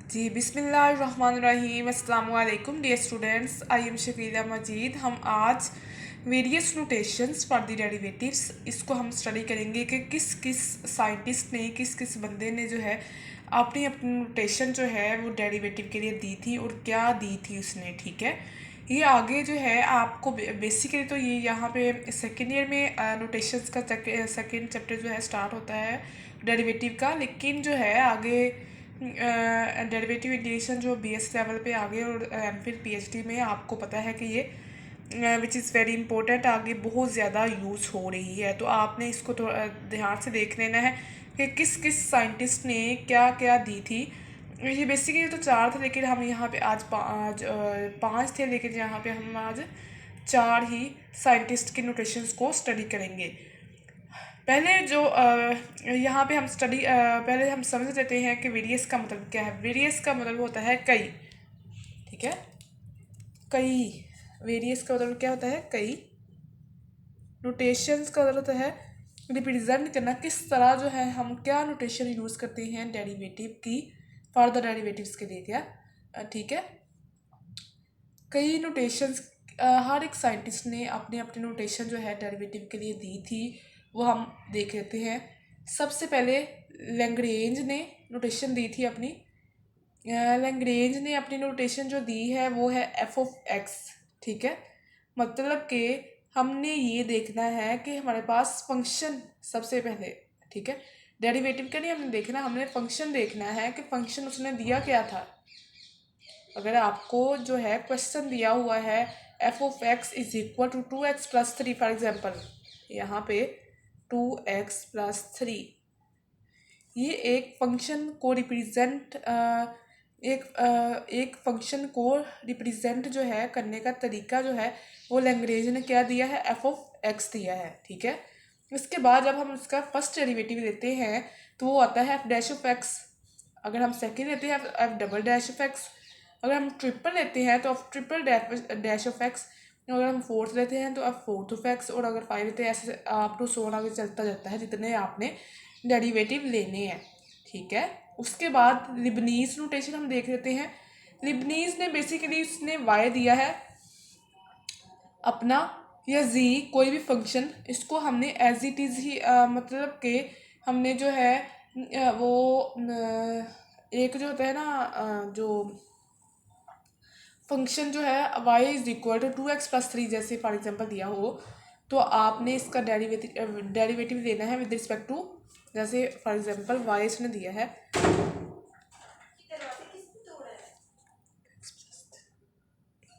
जी बिस्मिल्लाहिर्रहमानिर्रहीम अस्सलाम वालेकुम dear students. I am Shakila Majeed. हम आज various notations for the derivatives इसको हम स्टडी करेंगे कि किस किस साइंटिस्ट ने किस किस बंदे ने जो है अपनी अपनी नोटेशन जो है वो डेरिवेटिव के लिए दी थी और क्या दी थी उसने। ठीक है, ये आगे जो है आपको बेसिकली तो ये यहाँ पे सेकेंड ईयर में नोटेशंस का सेकेंड चैप्टर जो है स्टार्ट होता है डेरिवेटिव का, लेकिन जो है आगे डेरिवेटिव इंटीग्रेशन जो बीएस लेवल पे आगे और फिर पीएचडी में आपको पता है कि ये विच इज़ वेरी इंपॉर्टेंट आगे बहुत ज़्यादा यूज़ हो रही है। तो आपने इसको थोड़ा ध्यान से देख लेना है कि किस किस साइंटिस्ट ने क्या क्या दी थी। ये बेसिकली तो चार थे, लेकिन हम यहाँ पे आज पाँच थे, लेकिन यहाँ पे हम आज चार ही साइंटिस्ट के नोटेशंस को स्टडी करेंगे। पहले जो यहाँ पे हम स्टडी पहले हम समझ लेते हैं कि वेरियस का मतलब क्या है। वेरियस का मतलब होता है कई। ठीक है, कई। वेरियस का मतलब क्या होता है? कई। नोटेशंस का मतलब होता है रिप्रेजेंट करना, किस तरह जो है हम क्या नोटेशन यूज़ करते हैं डेरिवेटिव की, फॉर द डेरिवेटिव्स के लिए। क्या ठीक है, कई नोटेशंस हर एक साइंटिस्ट ने अपने अपने नोटेशन जो है डेरिवेटिव के लिए दी थी, वो हम देख लेते हैं। सबसे पहले लैग्रेंज ने नोटेशन दी थी अपनी। लैग्रेंज ने अपनी नोटेशन जो दी है वो है एफ ऑफ एक्स। ठीक है, मतलब कि हमने ये देखना है कि हमारे पास फंक्शन सबसे पहले। ठीक है, डेरिवेटिव का नहीं हमने देखना, हमने फंक्शन देखना है कि फंक्शन उसने दिया क्या था। अगर आपको जो है क्वेश्चन दिया हुआ है f of x is equal to 2x+3, for example यहाँ पे 2x+3, ये एक फंक्शन को रिप्रेजेंट एक फंक्शन को रिप्रेजेंट जो है करने का तरीका जो है वो लैग्रेंज ने क्या दिया है? एफ ऑफ एक्स दिया है। ठीक है, इसके बाद जब हम उसका फर्स्ट डेरिवेटिव लेते हैं तो वो आता है एफ डैश ऑफ एक्स। अगर हम सेकेंड लेते हैं F double dash of x. अगर हम ट्रिपल लेते हैं तो F triple dash of x. अगर हम फोर्थ लेते हैं तो एफ फोर्थ ऑफ एक्स। और अगर फाइव लेते हैं ऐसे आप टू सोन आगे चलता जाता है जितने आपने डेरिवेटिव लेने हैं। ठीक है, उसके बाद लिबनीज नोटेशन हम देख लेते हैं। लिबनीज ने बेसिकली उसने वाई दिया है अपना, या जी कोई भी फंक्शन, इसको हमने एज इट इज़ ही मतलब कि हमने जो है एक जो होता है ना जो फंक्शन जो है Y is equal to 2x+3 जैसे फॉर एग्जांपल दिया हो, तो आपने इसका डेरिवेटिव लेना है विद रिस्पेक्ट टू, जैसे फॉर एग्जांपल वाई इसने दिया है।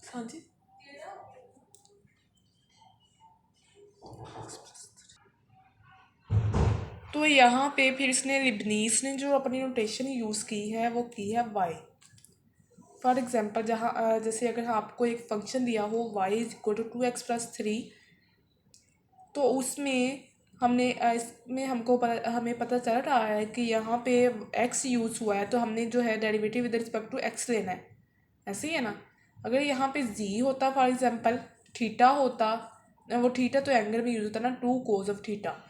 हाँ जी, तो यहाँ पे फिर इसने लिबनीज ने जो अपनी नोटेशन यूज़ की है वो की है वाई। फॉर एग्जांपल जहाँ जैसे अगर आपको एक फंक्शन दिया हो Y is equal to 2x+3, तो उसमें हमने इसमें हमें पता चल रहा है कि यहाँ पे x यूज़ हुआ है, तो हमने जो है derivative with respect to x लेना है। ऐसे ही है ना। अगर यहाँ पे z होता फॉर एग्जांपल, थीटा होता, वो थीटा तो एंगल में यूज़ होता ना, 2 cos ऑफ थीटा।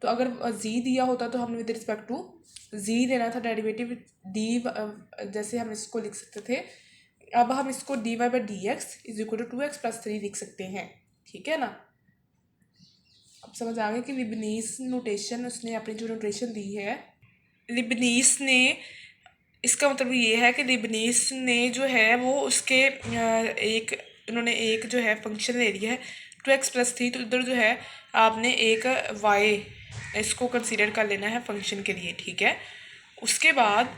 तो अगर z दिया होता तो हमने विद रिस्पेक्ट टू z लेना था डेरिवेटिव d, जैसे हम इसको लिख सकते थे। अब हम इसको dy/dx is equal to 2x+3 लिख सकते हैं। ठीक है ना। अब समझ आ गया कि लिबनीज नोटेशन उसने अपनी जो नोटेशन दी है, लिबनीज ने, इसका मतलब ये है कि लिबनीज ने जो है वो उसके एक उन्होंने एक जो है फंक्शन ले लिया है 2x+3, तो इधर जो है आपने एक y इसको कंसीडर कर लेना है फंक्शन के लिए। ठीक है, उसके बाद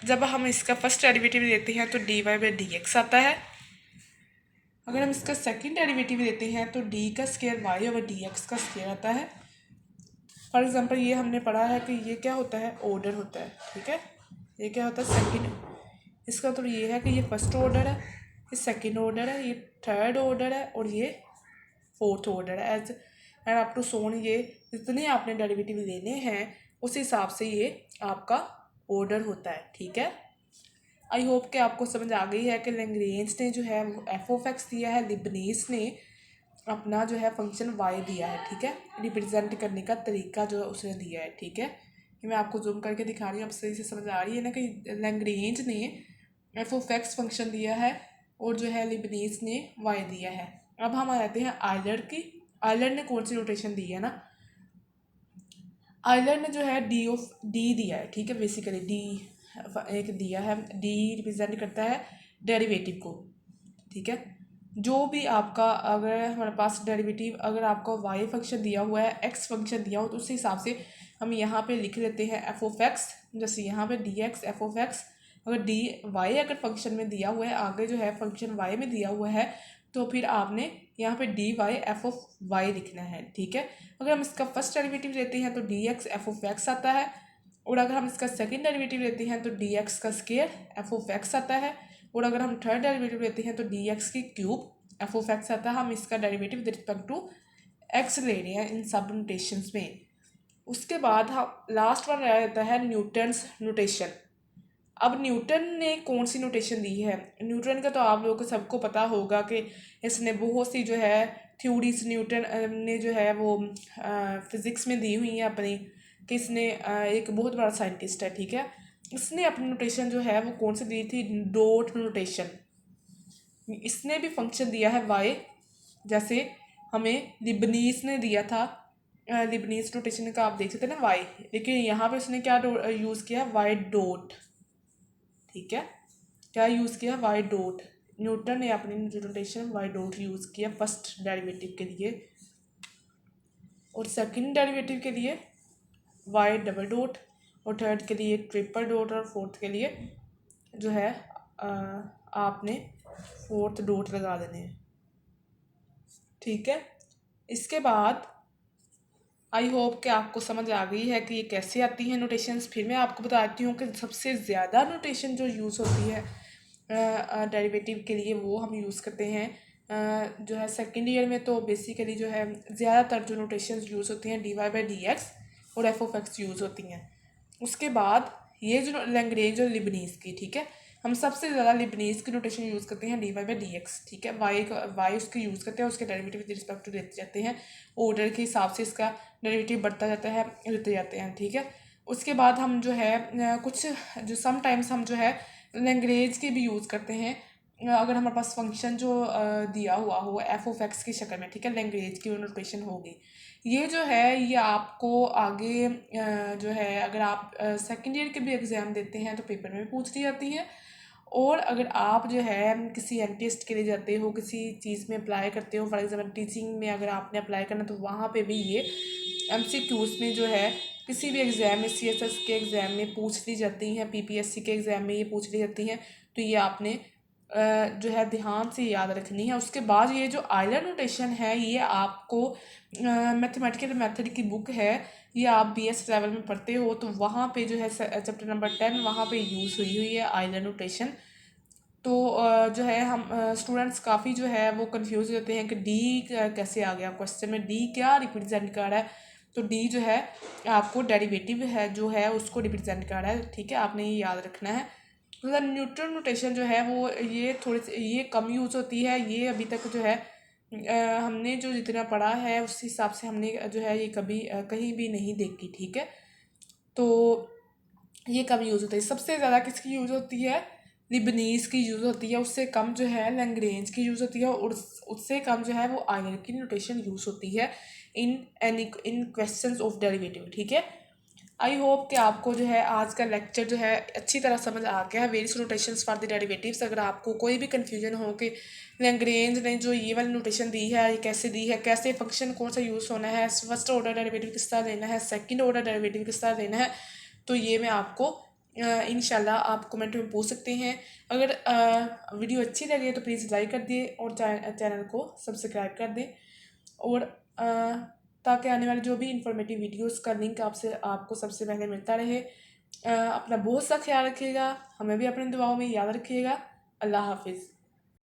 जब हम इसका फर्स्ट डेरिवेटिव लेते हैं तो dy/dx आता है। अगर हम इसका सेकंड डेरिवेटिव लेते हैं तो d का स्क्वायर y/dx का स्क्वायर आता है। फॉर एग्जांपल ये हमने पढ़ा है कि ये क्या होता है? ऑर्डर होता है। ठीक है, ये क्या होता है? सेकंड। इसका तो ये है कि ये फर्स्ट ऑर्डर है, ये सेकंड ऑर्डर है, ये थर्ड ऑर्डर है और ये फोर्थ ऑर्डर है। एज एंड अप टू सोन, ये जितने आपने डेरिवेटिव लेने हैं उस हिसाब से ये आपका ऑर्डर होता है। ठीक है, आई होप कि आपको समझ आ गई है कि लैग्रेंज ने जो है एफ ऑफ एक्स दिया है, लिबनीज ने अपना जो है फंक्शन वाई दिया है। ठीक है, रिप्रेजेंट करने का तरीका जो उसने दिया है। ठीक है, ये मैं आपको जूम करके दिखा रही हूँ, आप सही से समझ आ रही है ना कि लैग्रेंज ने एफ ऑफ एक्स फंक्शन दिया है और जो है लिबनीज ने वाई दिया है। अब हम आते हैं आइलर की। आइलर ने कौन सी नोटेशन दी है ना, आइलर ने जो है डी दिया है, ठीक है, बेसिकली डी एक दिया है, डी रिप्रेजेंट करता है डेरिवेटिव को, ठीक है। जो भी आपका अगर हमारे पास डेरिवेटिव अगर आपका वाई फंक्शन दिया हुआ है, एक्स फंक्शन दिया हो, तो उस हिसाब से हम यहाँ पे लिख लेते हैं एफ ऑफ एक्स, जैसे यहाँ पे D x F of x. अगर डी वाई अगर फंक्शन में दिया हुआ है, आगे जो है फंक्शन वाई में दिया हुआ है, तो फिर आपने यहाँ पे d y f of y लिखना है, ठीक है। अगर हम इसका फर्स्ट डेरिवेटिव लेते हैं तो d x F of x आता है, और अगर हम इसका सेकेंड डेरिवेटिव लेते हैं तो डी एक्स का स्क्वायर एफ ऑफ एक्स आता है, और अगर हम थर्ड डेरिवेटिव लेते हैं तो डी एक्स की क्यूब एफ ऑफ एक्स आता है। हम इसका derivative with respect to x ले रहे हैं इन सब नोटेशंस में। उसके बाद हम लास्ट वन रह जाता है न्यूटन्स नोटेशन। अब न्यूटन ने कौन सी नोटेशन दी है, न्यूटन का तो आप लोगों को सबको पता होगा कि इसने बहुत सी जो है थ्योरीज न्यूटन ने जो है वो फिज़िक्स में दी हुई हैं अपनी, कि इसने एक बहुत बड़ा साइंटिस्ट है, ठीक है। इसने अपनी नोटेशन जो है वो कौन सी दी थी, डॉट नोटेशन। इसने भी फंक्शन दिया है वाई, जैसे हमें लिबनीज ने दिया था, लिबनीज नोटेशन का आप देख सकते हैं ना वाई, लेकिन यहाँ पे उसने क्या यूज़ किया, वाई डॉट, ठीक है, क्या यूज़ किया, वाई डॉट। न्यूटन ने अपनी नोटेशन वाई डॉट यूज़ किया फर्स्ट डेरिवेटिव के लिए, और सेकंड डेरिवेटिव के लिए वाई डबल डॉट, और थर्ड के लिए ट्रिपल डॉट, और फोर्थ के लिए जो है आपने फोर्थ डॉट लगा देने हैं, ठीक है। इसके बाद आई होप कि आपको समझ आ गई है कि ये कैसे आती हैं नोटेशंस। फिर मैं आपको बताती हूँ कि सबसे ज़्यादा नोटेशन जो यूज़ होती है डेरिवेटिव के लिए वो हम यूज़ करते हैं जो है सेकेंड ईयर में, तो बेसिकली जो है ज़्यादातर जो नोटेशंस यूज़ होती हैं d y by d x और एफ ऑफ एक्स यूज़ होती हैं। उसके बाद ये जो लैंग्वेज और लिबनीज की, ठीक है, हम सबसे ज़्यादा लिबनीज की नोटेशन यूज़ करते हैं d y by d x, ठीक है। वाई उसके यूज़ करते हैं, उसके डेरिवेटिव विद रिस्पेक्ट टू देते जाते हैं, ऑर्डर के हिसाब से इसका डेरिवेटिव बढ़ता जाता है, देते जाते हैं, ठीक है। उसके बाद हम जो है कुछ जो समटाइम्स हम जो है लैंग्वेज के भी यूज़ करते हैं अगर हमारे पास फंक्शन जो दिया हुआ हो एफ ऑफ एक्स की शक्ल में, ठीक है, लैंग्वेज की नोटेशन होगी। ये जो है ये आपको आगे जो है अगर आप सेकेंड ईयर के भी एग्ज़ाम देते हैं तो पेपर में भी पूछ ली जाती है, और अगर आप जो है किसी एन टेस्ट के लिए जाते हो, किसी चीज़ में अप्लाई करते हो, फॉर एग्जाम्पल टीचिंग में अगर आपने अप्लाई करना तो वहाँ पे भी ये MCQs में जो है किसी भी एग्ज़ाम में CSS के एग्ज़ाम में पूछ ली जाती हैं, PPSC के एग्ज़ाम में ये पूछ ली जाती हैं, तो ये आपने जो है ध्यान से याद रखनी है। उसके बाद ये जो आइलर नोटेशन है ये आपको मैथमेटिकल मेथड की बुक है, ये आप BS लेवल में पढ़ते हो तो वहाँ पे जो है चैप्टर नंबर 10 वहाँ पे यूज़ हुई है आइलर नोटेशन। तो जो है हम स्टूडेंट्स काफ़ी जो है वो कंफ्यूज होते हैं कि डी कैसे आ गया क्वेश्चन में, डी क्या रिप्रेजेंट कर रहा है। तो डी जो है आपको डेरिवेटिव है जो है उसको रिप्रेजेंट कर रहा है, ठीक है, आपने ये याद रखना है। मतलब न्यूटन नोटेशन जो है वो ये थोड़ी सी ये कम यूज़ होती है, ये अभी तक जो है हमने जो जितना पढ़ा है उस हिसाब से हमने जो है ये कभी कहीं भी नहीं देखी, ठीक है। तो ये कम यूज़ होता है, सबसे ज़्यादा किसकी यूज़ होती है, लिबनीज की यूज़ होती है, उससे कम जो है लैंग्रेंज की यूज़ होती है, और उससे कम जो है वो आइलर की नोटेशन यूज़ होती है इन क्वेश्चंस ऑफ डेरिवेटिव, ठीक है। आई होप कि आपको जो है आज का लेक्चर जो है अच्छी तरह समझ आ गया है, various notations for the derivatives. अगर आपको कोई भी कन्फ्यूजन हो कि लैंग्रेंज ने जो ये वाली नोटेशन दी है ये कैसे दी है, कैसे फंक्शन कौन सा यूज़ होना है, फर्स्ट ऑर्डर डेरिवेटिव किस तरह लेना है, सेकंड ऑर्डर डेरिवेटिव किस तरह लेना है, तो ये मैं आपको इंशाल्लाह आप कमेंट में पूछ सकते हैं। अगर वीडियो अच्छी लगे तो प्लीज़ लाइक कर दिए और चैनल को सब्सक्राइब कर दें, और ताकि आने वाले जो भी इंफॉर्मेटिव वीडियोस का लिंक आपको सबसे पहले मिलता रहे। अपना बहुत सा ख्याल रखिएगा, हमें भी अपनी दुआओं में याद रखिएगा। अल्लाह हाफिज़।